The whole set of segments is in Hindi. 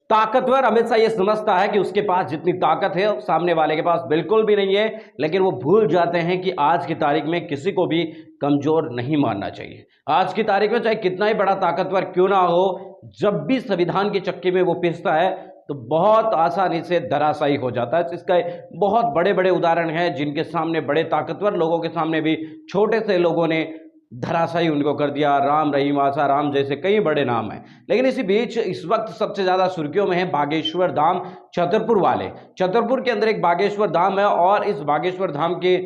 ताकतवर हमेशा ये समझता है कि उसके पास जितनी ताकत है सामने वाले के पास बिल्कुल भी नहीं है, लेकिन वो भूल जाते हैं कि आज की तारीख में किसी को भी कमजोर नहीं मानना चाहिए। आज की तारीख में चाहे कितना ही बड़ा ताकतवर क्यों ना हो, जब भी संविधान की चक्की में वो पिसता है तो बहुत आसानी से धराशायी हो जाता है। इसका बहुत बड़े बड़े उदाहरण हैं जिनके सामने, बड़े ताकतवर लोगों के सामने भी छोटे से लोगों ने धराशायी उनको कर दिया। राम रहीम, आसाराम जैसे कई बड़े नाम हैं। लेकिन इसी बीच इस वक्त सबसे ज़्यादा सुर्खियों में है बागेश्वर धाम, छतरपुर वाले। छतरपुर के अंदर एक बागेश्वर धाम है और इस बागेश्वर धाम के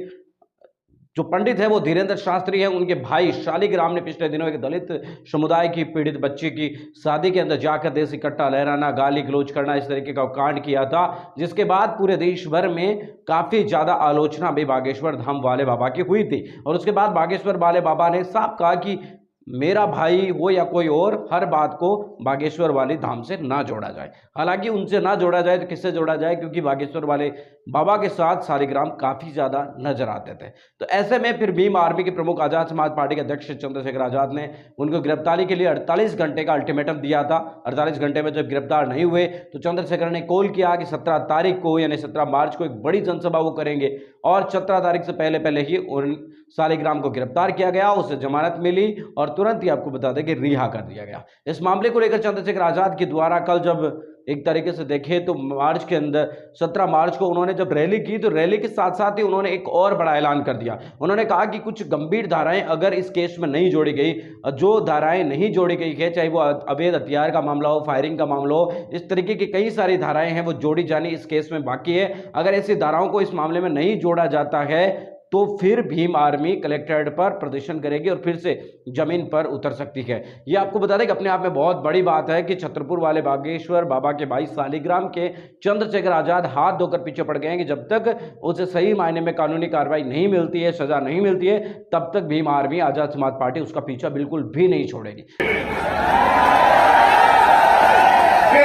जो पंडित है वो धीरेन्द्र शास्त्री हैं। उनके भाई शालिग्राम ने पिछले दिनों एक दलित समुदाय की पीड़ित बच्ची की शादी के अंदर जाकर देसी कट्टा लहराना, गाली गलौज करना, इस तरीके का कांड किया था, जिसके बाद पूरे देश भर में काफ़ी ज़्यादा आलोचना भी बागेश्वर धाम वाले बाबा की हुई थी। और उसके बाद बागेश्वर वाले बाबा ने साफ कहा कि मेरा भाई हो या कोई और, हर बात को बागेश्वर वाली धाम से ना जोड़ा जाए। हालांकि उनसे ना जोड़ा जाए तो किससे जोड़ा जाए, क्योंकि बागेश्वर वाले बाबा के साथ शालिग्राम काफ़ी ज़्यादा नजर आते थे। तो ऐसे में फिर भीम आर्मी के प्रमुख आज़ाद समाज पार्टी के अध्यक्ष चंद्रशेखर आज़ाद ने उनको गिरफ्तारी के लिए 48 घंटे का अल्टीमेटम दिया था। 48 घंटे में जब गिरफ्तार नहीं हुए तो चंद्रशेखर ने कॉल किया कि 17 तारीख को यानी 17 मार्च को एक बड़ी जनसभा वो करेंगे और 17 तारीख से पहले ही उन शालिग्राम को गिरफ्तार किया गया, उसे जमानत मिली और तुरंत ही आपको बता दें कि रिहा कर दिया गया। इस मामले को लेकर चंद्रशेखर आज़ाद के द्वारा कल जब एक तरीके से देखें तो मार्च के अंदर 17 मार्च को उन्होंने जब रैली की तो रैली के साथ साथ ही उन्होंने एक और बड़ा ऐलान कर दिया। उन्होंने कहा कि कुछ गंभीर धाराएं अगर इस केस में नहीं जोड़ी गई, जो धाराएं नहीं जोड़ी गई है, चाहे वो अवैध हथियार का मामला हो, फायरिंग का मामला हो, इस तरीके की कई सारी धाराएं हैं वो जोड़ी जानी इस केस में बाकी है। अगर ऐसी धाराओं को इस मामले में नहीं जोड़ा जाता है तो फिर भीम आर्मी कलेक्ट्रेट पर प्रदर्शन करेगी और फिर से जमीन पर उतर सकती है। ये आपको बता दें कि अपने आप में बहुत बड़ी बात है कि छतरपुर वाले बागेश्वर बाबा के भाई शालिग्राम के चंद्रशेखर आज़ाद हाथ धोकर पीछे पड़ गए हैं कि जब तक उसे सही मायने में कानूनी कार्रवाई नहीं मिलती है, सजा नहीं मिलती है, तब तक भीम आर्मी आज़ाद समाज पार्टी उसका पीछा बिल्कुल भी नहीं छोड़ेगी। फिर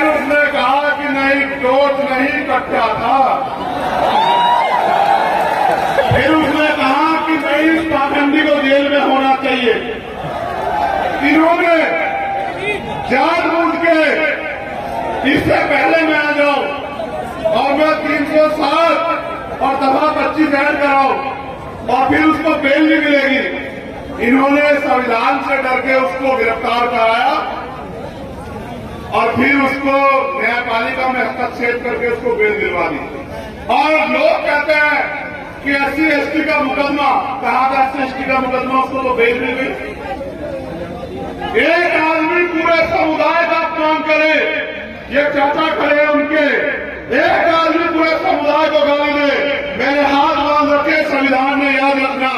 उसने कहा कि नहीं, टोच नहीं कट्टा था। फिर उसने कहा कि नहीं, पाखंडी को जेल में होना चाहिए। इन्होंने जानबूझ के इससे पहले मैं आ जाऊं और मैं 307 और दफा 25 ऐड कराऊं और फिर उसको बेल नहीं मिलेगी। इन्होंने संविधान से डर के उसको गिरफ्तार कराया और फिर उसको न्यायपालिका में हस्तक्षेप करके उसको बेल दिलवा दी। और लोग कहते हैं कि SC/ST का मुकदमा, कहा था SC/ST का मुकदमा, उसको तो बेल मिल गई। एक आदमी पूरे समुदाय का अपमान करे, ये चाचा खड़े हैं उनके, एक आदमी पूरे समुदाय को गाली दे, मेरे हाथ बांध रखे संविधान में, याद रखना।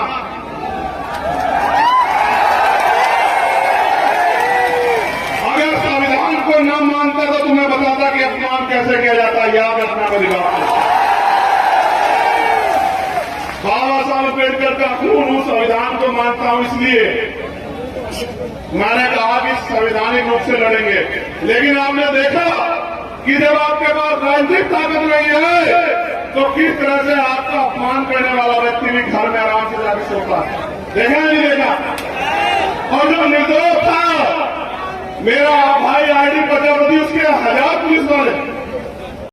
अगर संविधान को न मानता तो तुम्हें बताता कि अपमान कैसे किया जाता है, याद रखना मेरी बात। बाबा साहब अम्बेडकर का खून हूं, संविधान को मानता हूं, इसलिए मैंने कहा कि संवैधानिक रूप से लड़ेंगे। लेकिन आपने देखा कि जब आपके पास राजनीतिक ताकत नहीं है तो किस तरह से आपका अपमान करने वाला व्यक्ति भी घर में आराम से जाकर सोता है। देखा नहीं देखा? और जो निर्दोष था मेरा भाई ID प्रजापति, उसके 1000 पुलिस वाले